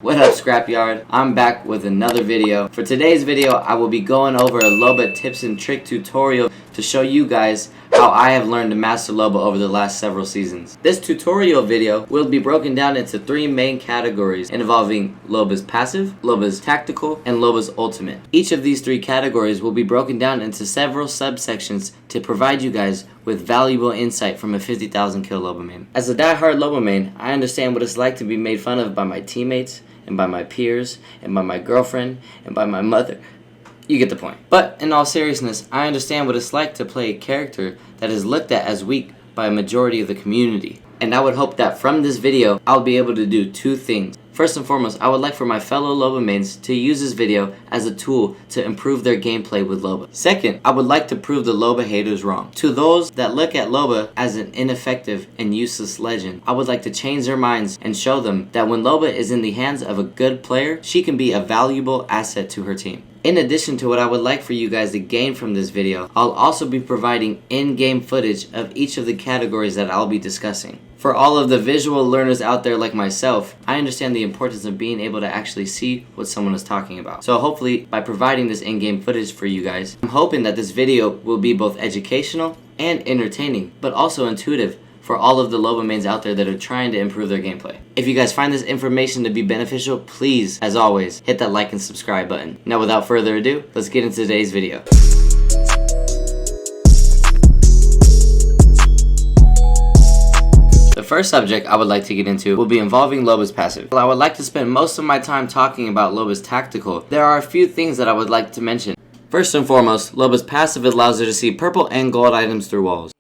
What up, Scrapyard? I'm back with another video. For today's video, I will be going over a Loba tips and trick tutorial to show you guys how I have learned to master Loba over the last several seasons. This tutorial video will be broken down into three main categories involving Lobas Passive, Lobas Tactical, and Lobas Ultimate. Each of these three categories will be broken down into several subsections to provide you guys with valuable insight from a 50,000 kill Loba main. As a die-hard Loba main, I understand what it's like to be made fun of by my teammates, and by my peers, and by my girlfriend, and by my mother. You get the point. But in all seriousness, I understand what it's like to play a character that is looked at as weak by a majority of the community. And I would hope that from this video, I'll be able to do two things. First and foremost, I would like for my fellow Loba mains to use this video as a tool to improve their gameplay with Loba. Second, I would like to prove the Loba haters wrong. To those that look at Loba as an ineffective and useless legend, I would like to change their minds and show them that when Loba is in the hands of a good player, she can be a valuable asset to her team. In addition to what I would like for you guys to gain from this video, I'll also be providing in-game footage of each of the categories that I'll be discussing. For all of the visual learners out there like myself, I understand the importance of being able to actually see what someone is talking about. So hopefully, by providing this in-game footage for you guys, I'm hoping that this video will be both educational and entertaining, but also intuitive for all of the Loba mains out there that are trying to improve their gameplay. If you guys find this information to be beneficial, please, as always, hit that like and subscribe button. Now without further ado, let's get into today's video. The first subject I would like to get into will be involving Lobas Passive. While I would like to spend most of my time talking about Lobas Tactical, there are a few things that I would like to mention. First and foremost, Lobas Passive allows her to see purple and gold items through walls.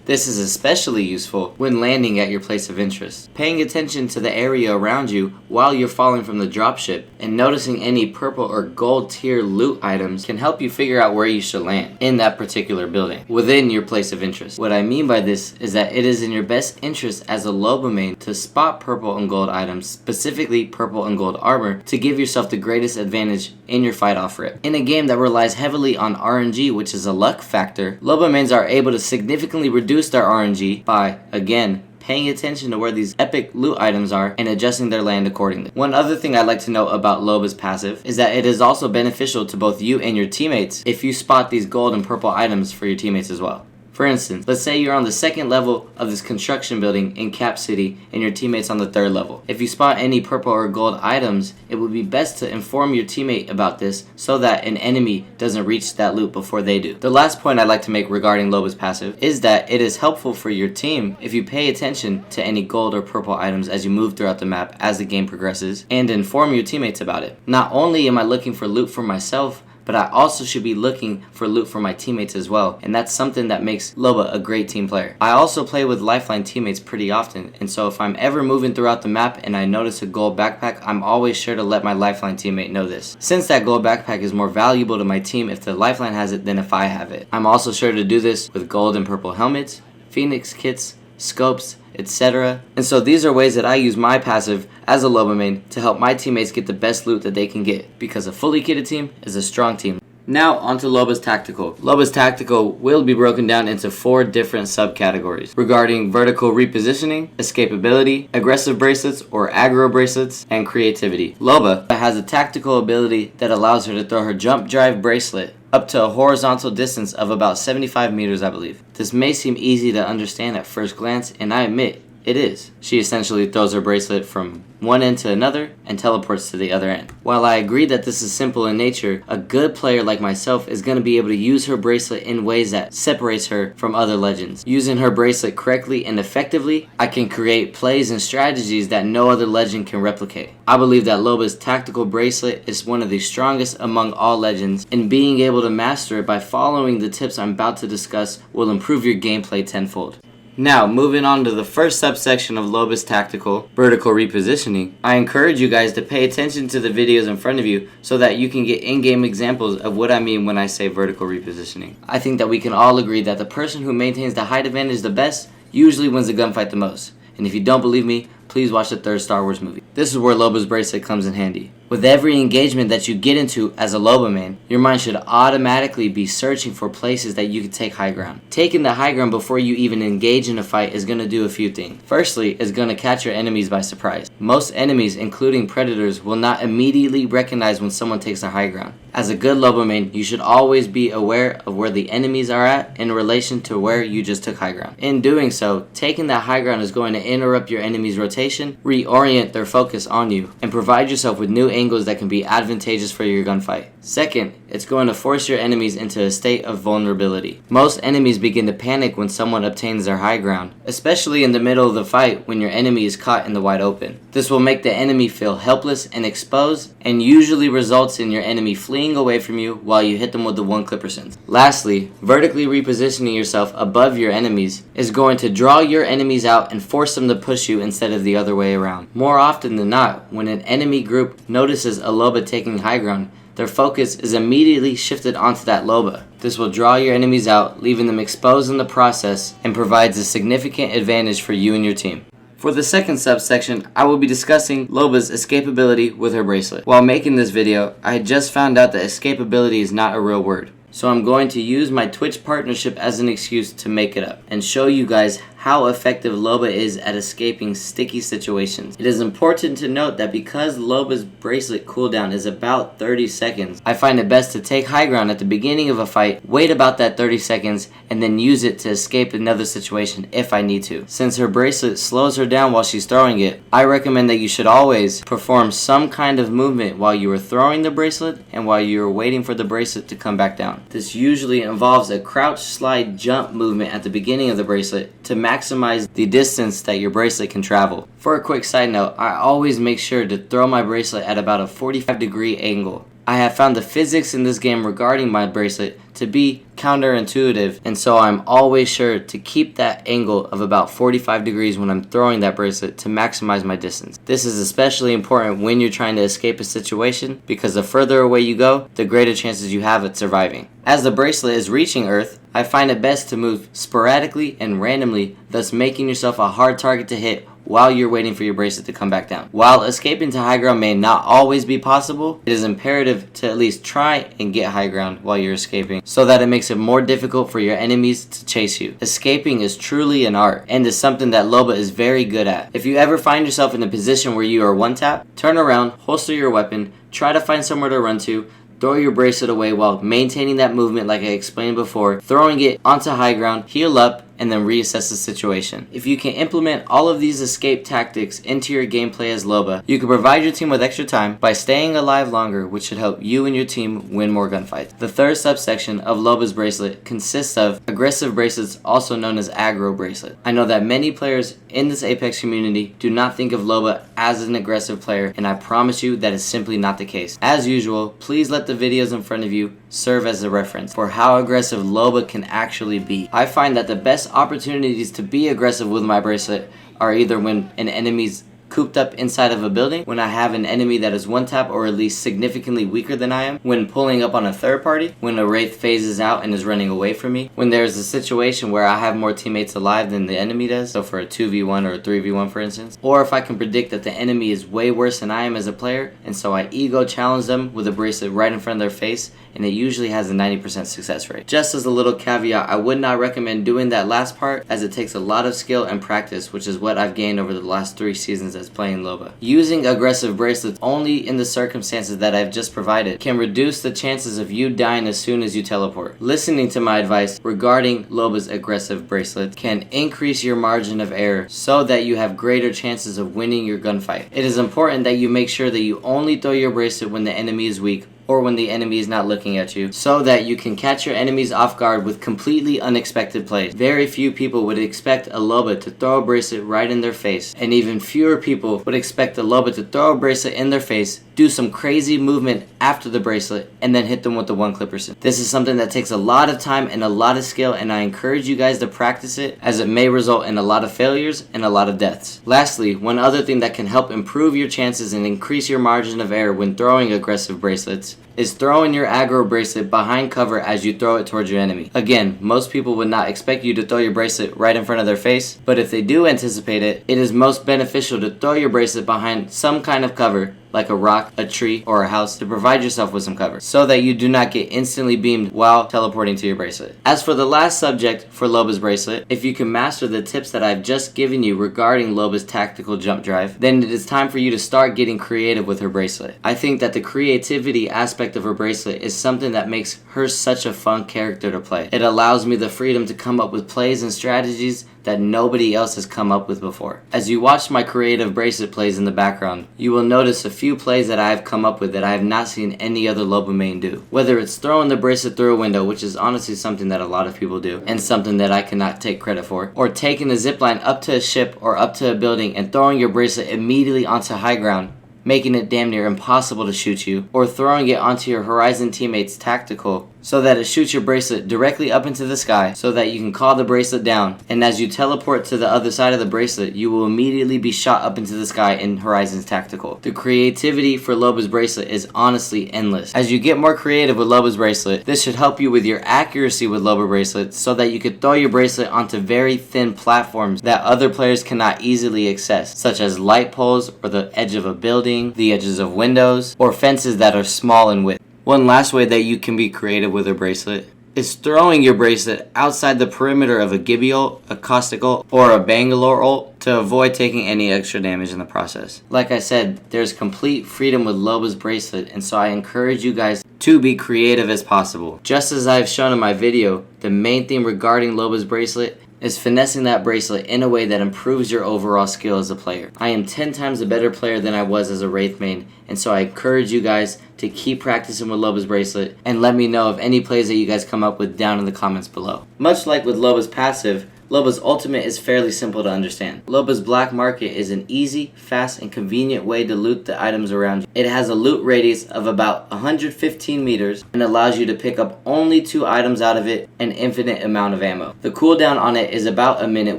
This is especially useful when landing at your place of interest. Paying attention to the area around you while you're falling from the dropship and noticing any purple or gold tier loot items can help you figure out where you should land in that particular building within your place of interest. What I mean by this is that it is in your best interest as a Loba main to spot purple and gold items, specifically purple and gold armor, to give yourself the greatest advantage in your fight off rip. In a game that relies heavily on RNG, which is a luck factor, Loba mains are able to significantly reduce their RNG by, again, paying attention to where these epic loot items are and adjusting their land accordingly. One other thing I'd like to note about Lobas Passive is that it is also beneficial to both you and your teammates if you spot these gold and purple items for your teammates as well. For instance, let's say you're on the second level of this construction building in Cap City and your teammate's on the third level. If you spot any purple or gold items, it would be best to inform your teammate about this so that an enemy doesn't reach that loot before they do. The last point I'd like to make regarding Lobas Passive is that it is helpful for your team if you pay attention to any gold or purple items as you move throughout the map as the game progresses and inform your teammates about it. Not only am I looking for loot for myself, but I also should be looking for loot for my teammates as well, and that's something that makes Loba a great team player. I also play with lifeline teammates pretty often, and so if I'm ever moving throughout the map and I notice a gold backpack, I'm always sure to let my lifeline teammate know this, since that gold backpack is more valuable to my team if the lifeline has it than if I have it. I'm also sure to do this with gold and purple helmets, phoenix kits, scopes, etc. And so these are ways that I use my passive as a Loba main to help my teammates get the best loot that they can get, because a fully kitted team is a strong team. Now onto Lobas Tactical. Lobas Tactical will be broken down into 4 different subcategories regarding vertical repositioning, escapability, aggressive bracelets or aggro bracelets, and creativity. Loba has a tactical ability that allows her to throw her jump drive bracelet up to a horizontal distance of about 75 meters, I believe. This may seem easy to understand at first glance, and I admit, it is. She essentially throws her bracelet from one end to another and teleports to the other end. While I agree that this is simple in nature, a good player like myself is going to be able to use her bracelet in ways that separates her from other legends. Using her bracelet correctly and effectively, I can create plays and strategies that no other legend can replicate. I believe that Loba's tactical bracelet is one of the strongest among all legends, and being able to master it by following the tips I'm about to discuss will improve your gameplay tenfold. Now, moving on to the first subsection of Lobas Tactical, vertical repositioning, I encourage you guys to pay attention to the videos in front of you so that you can get in-game examples of what I mean when I say vertical repositioning. I think that we can all agree that the person who maintains the height advantage the best usually wins the gunfight the most. And if you don't believe me, please watch the third Star Wars movie. This is where Loba's bracelet comes in handy. With every engagement that you get into as a Loba main, your mind should automatically be searching for places that you can take high ground. Taking the high ground before you even engage in a fight is going to do a few things. Firstly, it's going to catch your enemies by surprise. Most enemies, including predators, will not immediately recognize when someone takes the high ground. As a good Loba main, you should always be aware of where the enemies are at in relation to where you just took high ground. In doing so, taking that high ground is going to interrupt your enemy's rotation, reorient their focus on you, and provide yourself with new angles that can be advantageous for your gunfight. Second, it's going to force your enemies into a state of vulnerability. Most enemies begin to panic when someone obtains their high ground, especially in the middle of the fight when your enemy is caught in the wide open. This will make the enemy feel helpless and exposed, and usually results in your enemy fleeing away from you while you hit them with the one clipper sense. Lastly, vertically repositioning yourself above your enemies is going to draw your enemies out and force them to push you instead of the other way around. More often than not, when an enemy group notices a Loba taking high ground, their focus is immediately shifted onto that Loba. This will draw your enemies out, leaving them exposed in the process, and provides a significant advantage for you and your team. For the second subsection, I will be discussing Loba's escapability with her bracelet. While making this video, I had just found out that escapability is not a real word. So I'm going to use my Twitch partnership as an excuse to make it up and show you guys how effective Loba is at escaping sticky situations. It is important to note that because Loba's bracelet cooldown is about 30 seconds, I find it best to take high ground at the beginning of a fight, wait about that 30 seconds, and then use it to escape another situation if I need to. Since her bracelet slows her down while she's throwing it, I recommend that you should always perform some kind of movement while you are throwing the bracelet and while you are waiting for the bracelet to come back down. This usually involves a crouch, slide, jump movement at the beginning of the bracelet to maximize the distance that your bracelet can travel. For a quick side note, I always make sure to throw my bracelet at about a 45-degree angle. I have found the physics in this game regarding my bracelet to be counterintuitive, and so I'm always sure to keep that angle of about 45 degrees when I'm throwing that bracelet to maximize my distance. This is especially important when you're trying to escape a situation, because the further away you go, the greater chances you have at surviving. As the bracelet is reaching Earth, I find it best to move sporadically and randomly, thus making yourself a hard target to hit while you're waiting for your bracelet to come back down. While escaping to high ground may not always be possible, it is imperative to at least try and get high ground while you're escaping, so that it makes it more difficult for your enemies to chase you. Escaping is truly an art, and is something that Loba is very good at. If you ever find yourself in a position where you are one tap, turn around, holster your weapon, try to find somewhere to run to, throw your bracelet away while maintaining that movement like I explained before, throwing it onto high ground, heal up, and then reassess the situation. If you can implement all of these escape tactics into your gameplay as Loba, you can provide your team with extra time by staying alive longer, which should help you and your team win more gunfights. The third subsection of Loba's bracelet consists of aggressive bracelets, also known as aggro bracelet. I know that many players in this Apex community do not think of Loba as an aggressive player, and I promise you that is simply not the case. As usual, please let the videos in front of you serve as a reference for how aggressive Loba can actually be. I find that the best opportunities to be aggressive with my bracelet are either when an enemy's cooped up inside of a building, when I have an enemy that is one tap or at least significantly weaker than I am, when pulling up on a third party, when a wraith phases out and is running away from me, when there's a situation where I have more teammates alive than the enemy does, so for a 2v1 or a 3v1 for instance, or if I can predict that the enemy is way worse than I am as a player, and so I ego challenge them with a bracelet right in front of their face, and it usually has a 90% success rate. Just as a little caveat, I would not recommend doing that last part, as it takes a lot of skill and practice, which is what I've gained over the last 3 seasons as playing Loba. Using aggressive bracelets only in the circumstances that I've just provided can reduce the chances of you dying as soon as you teleport. Listening to my advice regarding Loba's aggressive bracelet can increase your margin of error so that you have greater chances of winning your gunfight. It is important that you make sure that you only throw your bracelet when the enemy is weak, or when the enemy is not looking at you, so that you can catch your enemies off guard with completely unexpected plays. Very few people would expect a Loba to throw a bracelet right in their face, and even fewer people would expect a Loba to throw a bracelet in their face, do some crazy movement after the bracelet, and then hit them with the one clipper. This is something that takes a lot of time and a lot of skill, and I encourage you guys to practice it, as it may result in a lot of failures and a lot of deaths. Lastly, one other thing that can help improve your chances and increase your margin of error when throwing aggressive bracelets tips is throwing your aggro bracelet behind cover as you throw it towards your enemy. Again, most people would not expect you to throw your bracelet right in front of their face, but if they do anticipate it, it is most beneficial to throw your bracelet behind some kind of cover, like a rock, a tree, or a house, to provide yourself with some cover, so that you do not get instantly beamed while teleporting to your bracelet. As for the last subject for Loba's bracelet, if you can master the tips that I've just given you regarding Loba's tactical jump drive, then it is time for you to start getting creative with her bracelet. I think that the creativity aspect of her bracelet is something that makes her such a fun character to play. It allows me the freedom to come up with plays and strategies that nobody else has come up with before. As you watch my creative bracelet plays in the background, you will notice a few plays that I have come up with that I have not seen any other Loba main do. Whether it's throwing the bracelet through a window, which is honestly something that a lot of people do, and something that I cannot take credit for, or taking a zipline up to a ship or up to a building and throwing your bracelet immediately onto high ground, making it damn near impossible to shoot you, or throwing it onto your Horizon teammate's tactical so that it shoots your bracelet directly up into the sky so that you can call the bracelet down, and as you teleport to the other side of the bracelet, you will immediately be shot up into the sky in Horizon's tactical. The creativity for Loba's bracelet is honestly endless. As you get more creative with Loba's bracelet, this should help you with your accuracy with Loba bracelets so that you could throw your bracelet onto very thin platforms that other players cannot easily access, such as light poles or the edge of a building, the edges of windows, or fences that are small in width. One last way that you can be creative with a bracelet is throwing your bracelet outside the perimeter of a Gibby ult, a Caustic ult, or a Bangalore ult to avoid taking any extra damage in the process. Like I said, there's complete freedom with Loba's bracelet, and so I encourage you guys to be creative as possible. Just as I've shown in my video, the main thing regarding Loba's bracelet is finessing that bracelet in a way that improves your overall skill as a player. I am 10 times a better player than I was as a Wraith main, and so I encourage you guys to keep practicing with Loba's bracelet and let me know of any plays that you guys come up with down in the comments below. Much like with Loba's passive, Loba's ultimate is fairly simple to understand. Loba's black market is an easy, fast, and convenient way to loot the items around you. It has a loot radius of about 115 meters and allows you to pick up only 2 items out of it, an infinite amount of ammo. The cooldown on it is about a minute,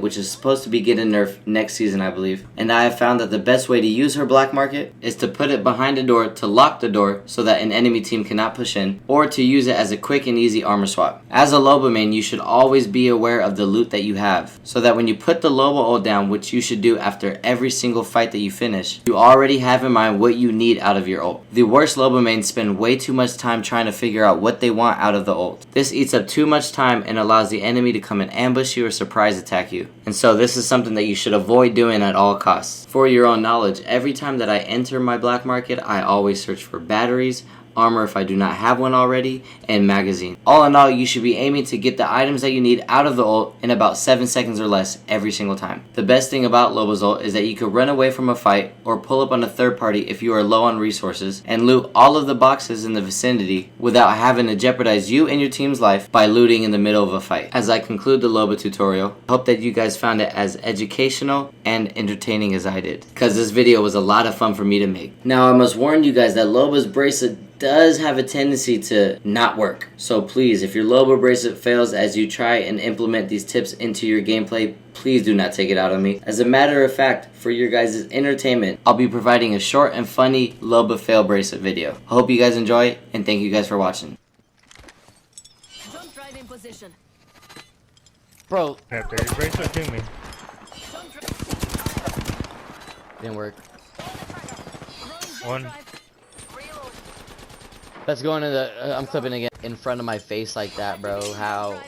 which is supposed to be getting nerfed next season, I believe. And I have found that the best way to use her black market is to put it behind a door to lock the door so that an enemy team cannot push in, or to use it as a quick and easy armor swap. As a Loba main, you should always be aware of the loot that you have, so that when you put the Loba ult down, which you should do after every single fight that you finish, you already have in mind what you need out of your ult. The worst Loba mains spend way too much time trying to figure out what they want out of the ult. This eats up too much time and allows the enemy to come and ambush you or surprise attack you. And so this is something that you should avoid doing at all costs. For your own knowledge, every time that I enter my black market, I always search for batteries, armor if I do not have one already, and magazine. All in all, you should be aiming to get the items that you need out of the ult in about 7 seconds or less every single time. The best thing about Loba's ult is that you could run away from a fight or pull up on a third party if you are low on resources and loot all of the boxes in the vicinity without having to jeopardize you and your team's life by looting in the middle of a fight. As I conclude the Loba tutorial, I hope that you guys found it as educational and entertaining as I did, because this video was a lot of fun for me to make. Now I must warn you guys that Loba's bracelet does have a tendency to not work. So please, if your Loba bracelet fails as you try and implement these tips into your gameplay, please do not take it out on me. As a matter of fact, for your guys' entertainment, I'll be providing a short and funny Loba fail bracelet video. I hope you guys enjoy it, and thank you guys for watching. Jump drive in position. Bro. After your bracelet to me. Didn't work. One. Let's go into the. I'm clipping again in front of my face like that, bro. How?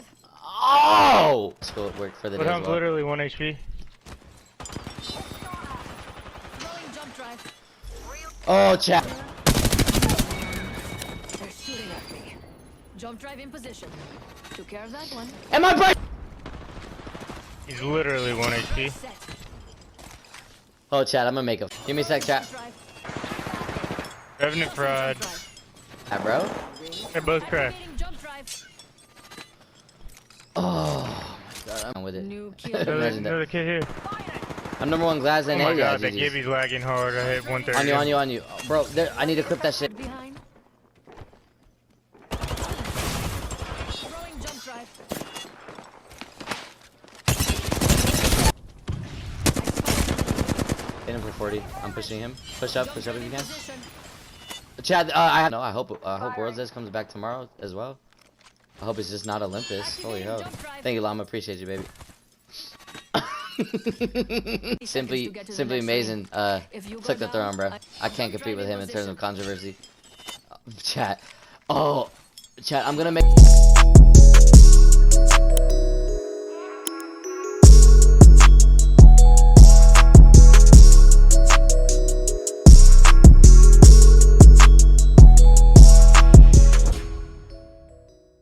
Oh! So it worked for the day. But I'm literally 1 HP. Oh, chat. They're shooting at me. Jump drive in position. Took care of that one. Am I break? He's literally 1 HP. Oh, chat. I'm gonna make a. Give me a sec, chat. Revenant fraud. Yeah, bro. They're both cracked. Oh my god, I'm with it. Another kid here. I'm number 1 glass and oh my hey, god, yeah, that Gibby's lagging hard. I hit 130. On you. Bro, there, I need to clip that shit. Behind. Throwing jump drive. Hit him for 40. I'm pushing him. Push up if you can. Position. Chad, I hope World's Edge comes back tomorrow as well. I hope it's just not Olympus. Holy hell. Thank you, Llama. Appreciate you, baby. simply amazing. Took the throne, bro. I can't compete with him in terms of controversy. Chat. Oh, chat. I'm gonna make.